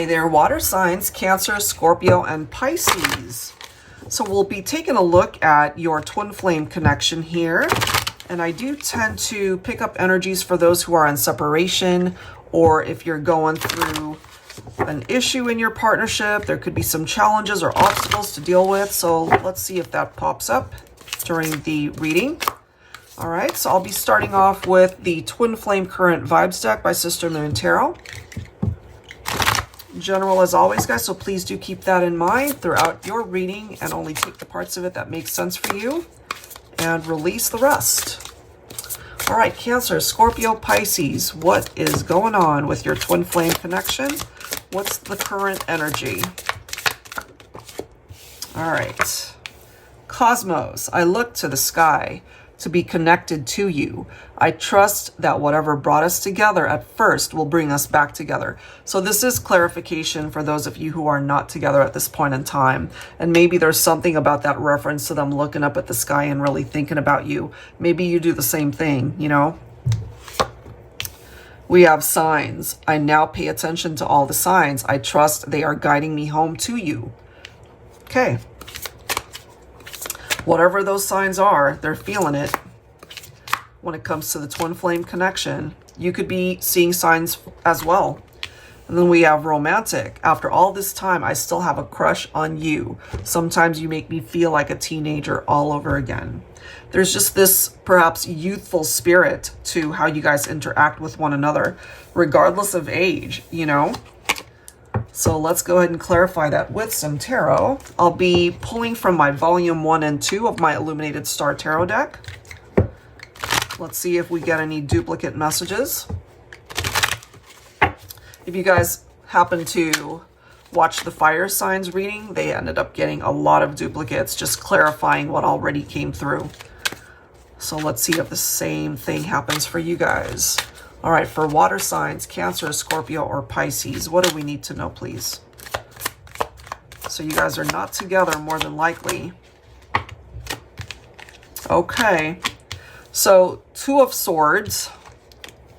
there, water signs, Cancer, Scorpio, and Pisces. So we'll be taking a look at your twin flame connection here. And I do tend to pick up energies for those who are in separation, or if you're going through an issue in your partnership, there could be some challenges or obstacles to deal with. So let's see if that pops up during the reading. All right, so I'll be starting off with the Twin Flame Current Vibes deck by Sister Moon Tarot. General as always, guys, so please do keep that in mind throughout your reading and only take the parts of it that make sense for you and release the rest. All right, Cancer, Scorpio, Pisces, what is going on with your twin flame connection? What's the current energy? All right. Cosmos, I look to the sky to be connected to you. I trust that whatever brought us together at first will bring us back together. So this is clarification for those of you who are not together at this point in time. And maybe there's something about that reference to them looking up at the sky and really thinking about you. Maybe you do the same thing, you know? We have signs. I now pay attention to all the signs. I trust they are guiding me home to you. Okay. Whatever those signs are, they're feeling it. When it comes to the twin flame connection, you could be seeing signs as well. And then we have romantic. After all this time, I still have a crush on you. Sometimes you make me feel like a teenager all over again. There's just this perhaps youthful spirit to how you guys interact with one another, regardless of age, you know? So let's go ahead and clarify that with some tarot. I'll be pulling from my volume 1 and 2 of my Illuminated Star Tarot deck. Let's see if we get any duplicate messages. If you guys happen to watch the fire signs reading, they ended up getting a lot of duplicates, just clarifying what already came through. So let's see if the same thing happens for you guys. All right, for water signs, Cancer, Scorpio, or Pisces, what do we need to know, please? So you guys are not together more than likely. Okay, so Two of Swords.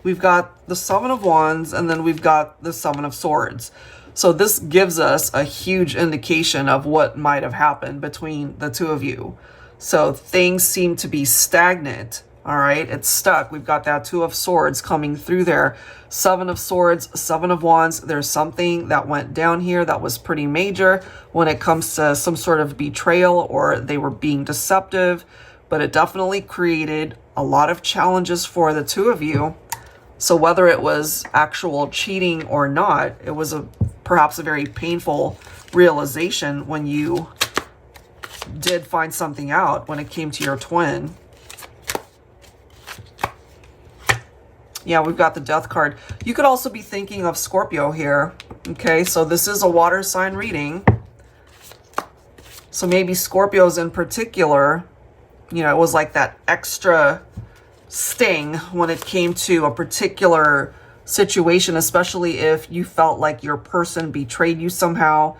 We've got the Seven of Wands, and then we've got the Seven of Swords. So this gives us a huge indication of what might have happened between the two of you. So things seem to be stagnant. All right, it's stuck. We've got that Two of Swords coming through there. Seven of Swords, Seven of Wands. There's something that went down here that was pretty major when it comes to some sort of betrayal, or they were being deceptive. But it definitely created a lot of challenges for the two of you. So whether it was actual cheating or not, it was perhaps a very painful realization when you did find something out when it came to your twin. Yeah, we've got the Death card. You could also be thinking of Scorpio here. Okay, so this is a water sign reading. So maybe Scorpios in particular, you know, it was like that extra sting when it came to a particular situation, especially if you felt like your person betrayed you somehow,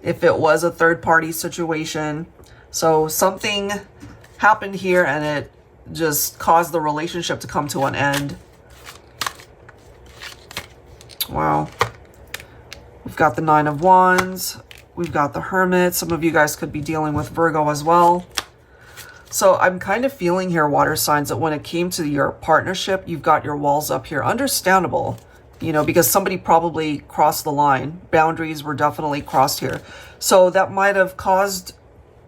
if it was a third-party situation. So something happened here and it just caused the relationship to come to an end. Wow. We've got the Nine of Wands. We've got the Hermit. Some of you guys could be dealing with Virgo as well. So I'm kind of feeling here, water signs, that when it came to your partnership, you've got your walls up here. Understandable, you know, because somebody probably crossed the line. Boundaries were definitely crossed here. So that might have caused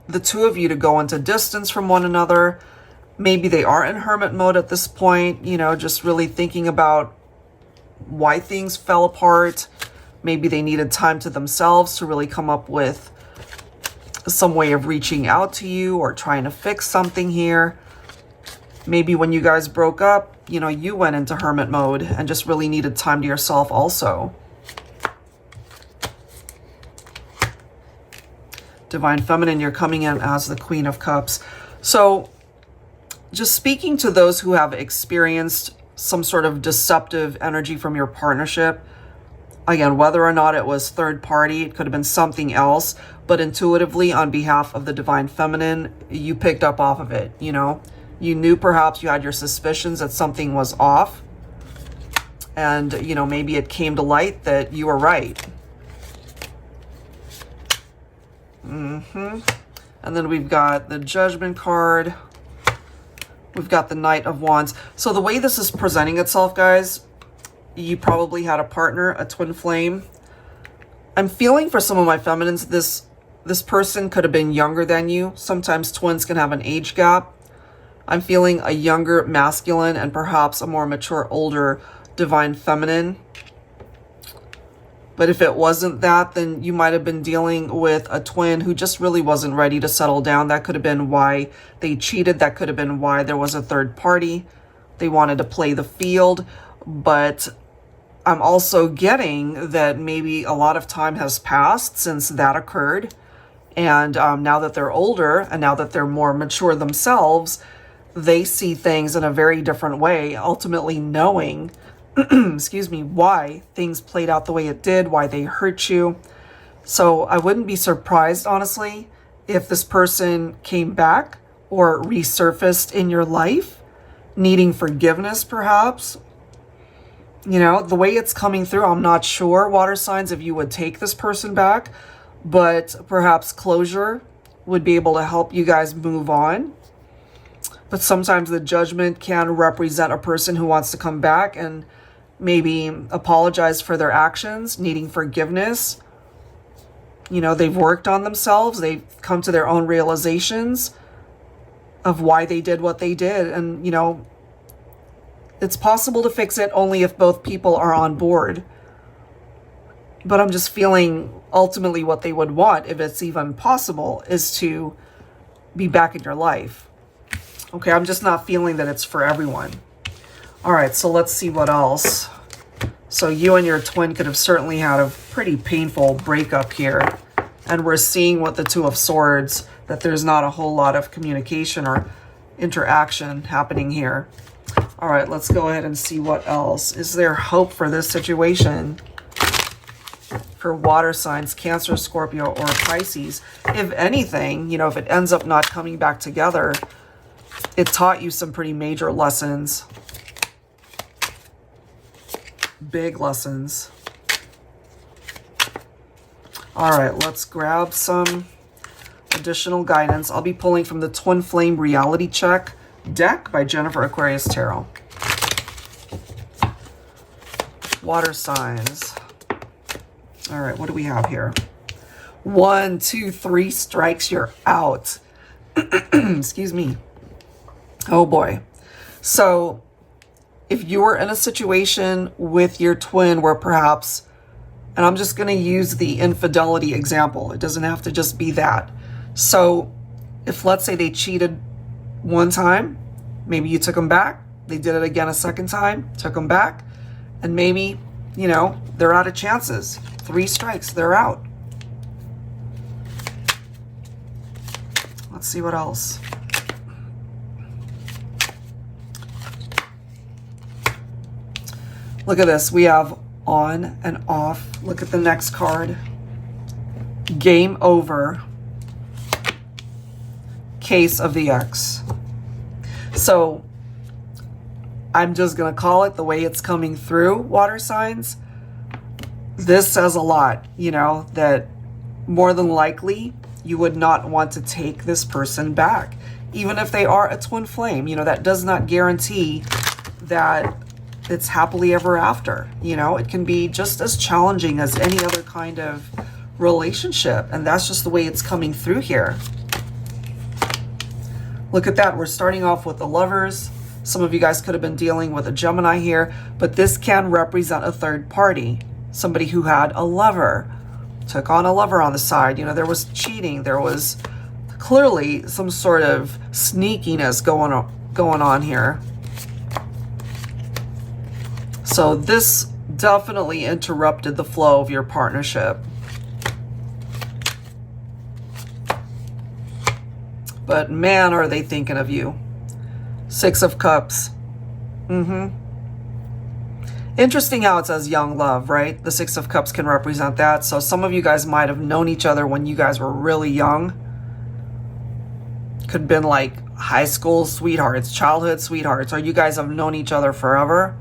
the two of you to go into distance from one another. Maybe they are in hermit mode at this point, you know, just really thinking about why things fell apart. Maybe they needed time to themselves to really come up with some way of reaching out to you or trying to fix something here. Maybe when you guys broke up, you know, you went into hermit mode and just really needed time to yourself also. Divine Feminine, you're coming in as the Queen of Cups. So just speaking to those who have experienced some sort of deceptive energy from your partnership, again, whether or not it was third party, it could have been something else, but intuitively on behalf of the Divine Feminine, you picked up off of it, you know? You knew perhaps you had your suspicions that something was off, and, you know, maybe it came to light that you were right. And then we've got the Judgment card. We've got the Knight of Wands. So the way this is presenting itself, guys, you probably had a partner, a twin flame. I'm feeling for some of my feminines, this person could have been younger than you. Sometimes twins can have an age gap. I'm feeling a younger masculine and perhaps a more mature, older divine feminine. But if it wasn't that, then you might have been dealing with a twin who just really wasn't ready to settle down. That could have been why they cheated. That could have been why there was a third party. They wanted to play the field. But I'm also getting that maybe a lot of time has passed since that occurred. And now that they're older and now that they're more mature themselves, they see things in a very different way, ultimately knowing excuse me, why things played out the way it did, why they hurt you. So I wouldn't be surprised, honestly, if this person came back or resurfaced in your life, needing forgiveness, perhaps. You know, the way it's coming through, I'm not sure, water signs, if you would take this person back, but perhaps closure would be able to help you guys move on. But sometimes the Judgment can represent a person who wants to come back and maybe apologize for their actions, needing forgiveness. You know, they've worked on themselves. They've come to their own realizations of why they did what they did. And, you know, it's possible to fix it only if both people are on board. But I'm just feeling ultimately what they would want, if it's even possible, is to be back in your life. Okay, I'm just not feeling that it's for everyone. All right, so let's see what else. So you and your twin could have certainly had a pretty painful breakup here. And we're seeing with the Two of Swords that there's not a whole lot of communication or interaction happening here. All right, let's go ahead and see what else. Is there hope for this situation? For water signs, Cancer, Scorpio, or Pisces. If anything, you know, if it ends up not coming back together, it taught you some pretty major lessons. Big lessons. All right, let's grab some additional guidance. I'll be pulling from the Twin Flame Reality Check deck by Jennifer Aquarius Tarot. Water signs. All right, what do we have here? 1, 2, 3 strikes, you're out. Excuse me. Oh boy. So if you were in a situation with your twin where perhaps, and I'm just going to use the infidelity example. It doesn't have to just be that. So if, let's say, they cheated one time, maybe you took them back. They did it again a second time, took them back. And maybe, you know, they're out of chances. 3 strikes, they're out. Let's see what else. Look at this. We have on and off. Look at the next card. Game over. Case of the Ex. So I'm just going to call it the way it's coming through, water signs. This says a lot, you know, that more than likely you would not want to take this person back. Even if they are a twin flame, you know, that does not guarantee that it's happily ever after. You know, it can be just as challenging as any other kind of relationship. And that's just the way it's coming through here. Look at that. We're starting off with the Lovers. Some of you guys could have been dealing with a Gemini here, but this can represent a third party. Somebody who had a lover, took on a lover on the side. You know, there was cheating. There was clearly some sort of sneakiness going on here. So this definitely interrupted the flow of your partnership. But man, are they thinking of you. 6 of Cups. Interesting how it says young love, right? The 6 of Cups can represent that. So some of you guys might have known each other when you guys were really young. Could have been like high school sweethearts, childhood sweethearts, or you guys have known each other forever.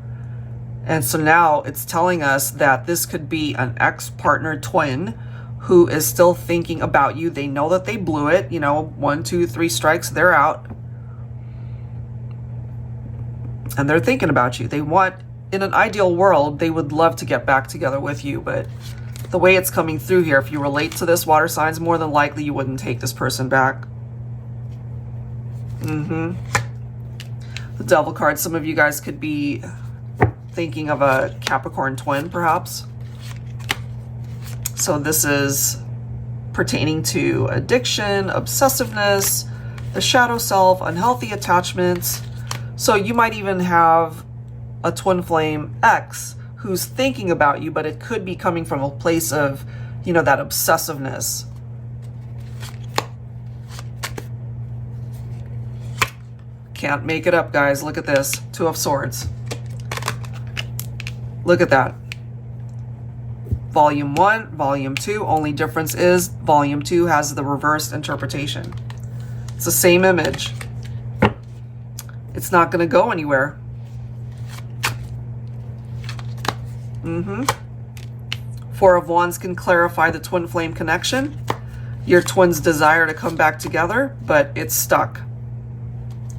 And so now it's telling us that this could be an ex-partner twin who is still thinking about you. They know that they blew it. You know, 1, 2, 3 strikes, they're out. And they're thinking about you. They want, in an ideal world, they would love to get back together with you. But the way it's coming through here, if you relate to this, water signs, more than likely you wouldn't take this person back. The Devil card, some of you guys could be thinking of a Capricorn twin, perhaps. So this is pertaining to addiction, obsessiveness, the shadow self, unhealthy attachments. So you might even have a twin flame ex who's thinking about you, but it could be coming from a place of, you know, that obsessiveness. Can't make it up, guys. Look at this. 2 of Swords. Look at that. Volume 1, Volume 2. Only difference is Volume 2 has the reversed interpretation. It's the same image. It's not going to go anywhere. 4 of Wands can clarify the twin flame connection. Your twins desire to come back together, but it's stuck.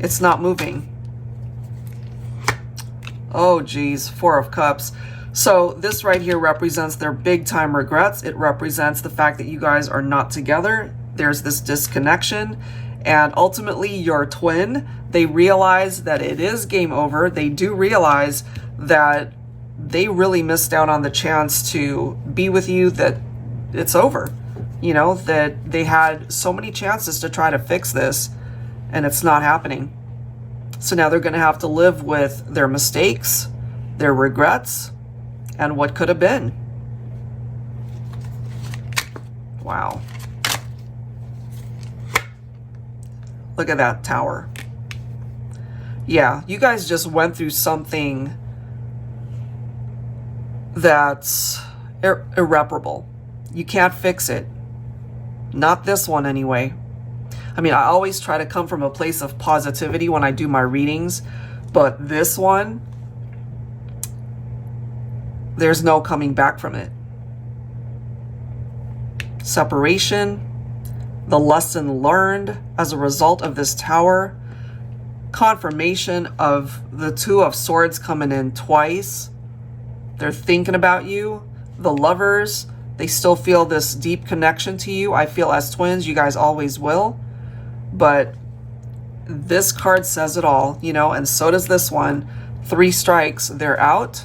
It's not moving. Oh, geez. 4 of Cups. So this right here represents their big time regrets. It represents the fact that you guys are not together. There's this disconnection. And ultimately, your twin, they realize that it is game over. They do realize that they really missed out on the chance to be with you, that it's over. You know, that they had so many chances to try to fix this, and it's not happening. So now they're going to have to live with their mistakes, their regrets, and what could have been. Wow. Look at that Tower. Yeah, you guys just went through something that's irreparable. You can't fix it. Not this one anyway. I mean, I always try to come from a place of positivity when I do my readings, but this one, there's no coming back from it. Separation, the lesson learned as a result of this Tower, confirmation of the 2 of Swords coming in twice. They're thinking about you. The Lovers, they still feel this deep connection to you. I feel as twins, you guys always will. But this card says it all, you know, and so does this one. 3 strikes, they're out.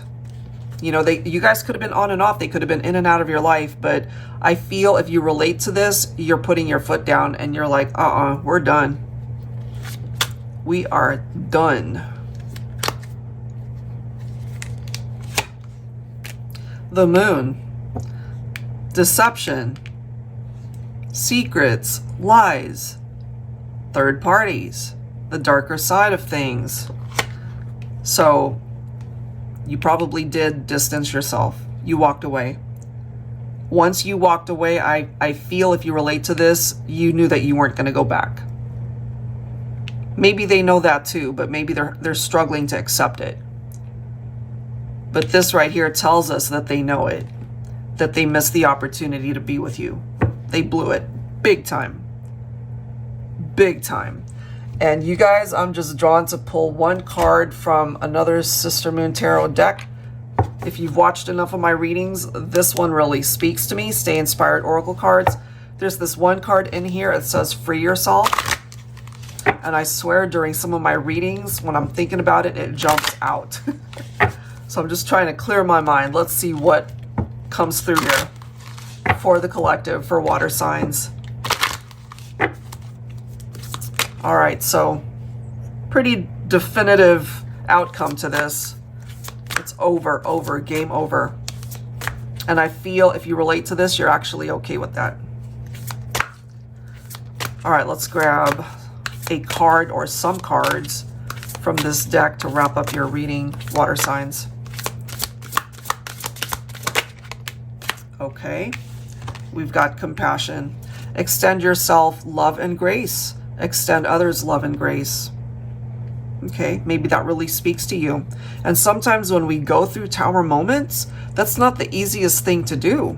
You know, you guys could have been on and off. They could have been in and out of your life. But I feel if you relate to this, you're putting your foot down and you're like, we're done. We are done. The Moon. Deception. Secrets. Lies. Third parties. The darker side of things. So you probably did distance yourself. You walked away. Once you walked away, I feel if you relate to this, you knew that you weren't going to go back. Maybe they know that too, but maybe they're struggling to accept it. But this right here tells us that they know it, that they missed the opportunity to be with you. They blew it big time. Big time. And you guys, I'm just drawn to pull one card from another Sister Moon Tarot deck. If you've watched enough of my readings, this one really speaks to me. Stay Inspired Oracle cards. There's this one card in here. It says free yourself. And I swear during some of my readings, when I'm thinking about it, it jumps out. So I'm just trying to clear my mind. Let's see what comes through here for the collective, for water signs. All right, so pretty definitive outcome to this. It's over, game over. And I feel if you relate to this, you're actually okay with that. All right, let's grab a card or some cards from this deck to wrap up your reading, water signs. Okay, we've got compassion. Extend yourself love and grace. Extend others love and grace. Okay, maybe that really speaks to you. And sometimes when we go through tower moments, that's not the easiest thing to do.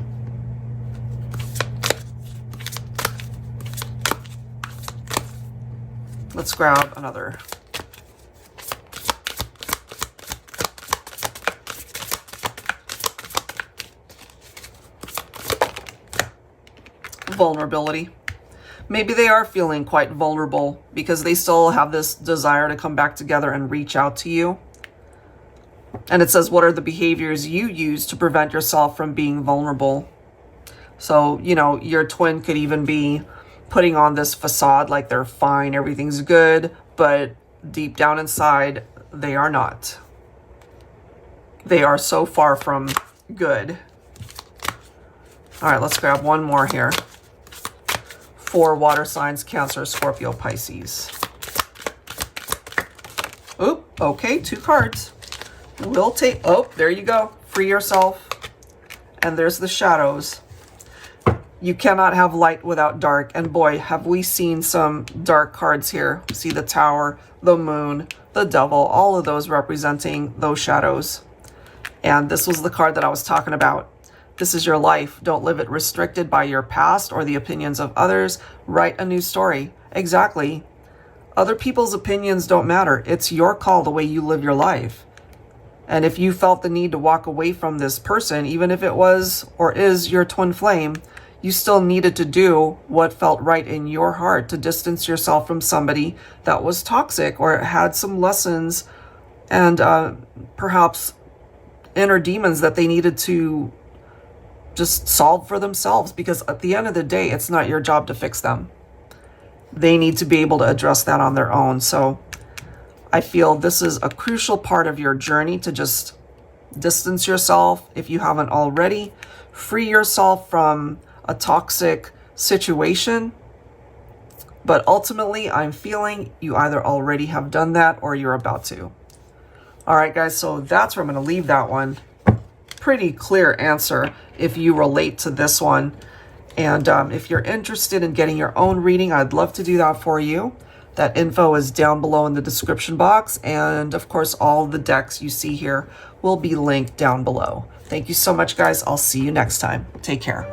Let's grab another. Vulnerability. Maybe they are feeling quite vulnerable because they still have this desire to come back together and reach out to you. And it says, what are the behaviors you use to prevent yourself from being vulnerable? So, you know, your twin could even be putting on this facade like they're fine, everything's good, but deep down inside, they are not. They are so far from good. All right, let's grab one more here. For water signs, Cancer, Scorpio, Pisces. Oop, okay, 2 cards. We'll take, oh, there you go. Free yourself. And there's the shadows. You cannot have light without dark. And boy, have we seen some dark cards here. See the Tower, the Moon, the Devil, all of those representing those shadows. And this was the card that I was talking about. This is your life. Don't live it restricted by your past or the opinions of others. Write a new story. Exactly. Other people's opinions don't matter. It's your call the way you live your life. And if you felt the need to walk away from this person, even if it was or is your twin flame, you still needed to do what felt right in your heart to distance yourself from somebody that was toxic or had some lessons and perhaps inner demons that they needed to just solve for themselves, because at the end of the day, it's not your job to fix them. They need to be able to address that on their own. So I feel this is a crucial part of your journey to just distance yourself if you haven't already. Free yourself from a toxic situation. But ultimately, I'm feeling you either already have done that or you're about to. All right, guys, so that's where I'm going to leave that one. Pretty clear answer if you relate to this one. And if you're interested in getting your own reading, I'd love to do that for you. That info is down below in the description box. And of course, all the decks you see here will be linked down below. Thank you so much, guys. I'll see you next time. Take care.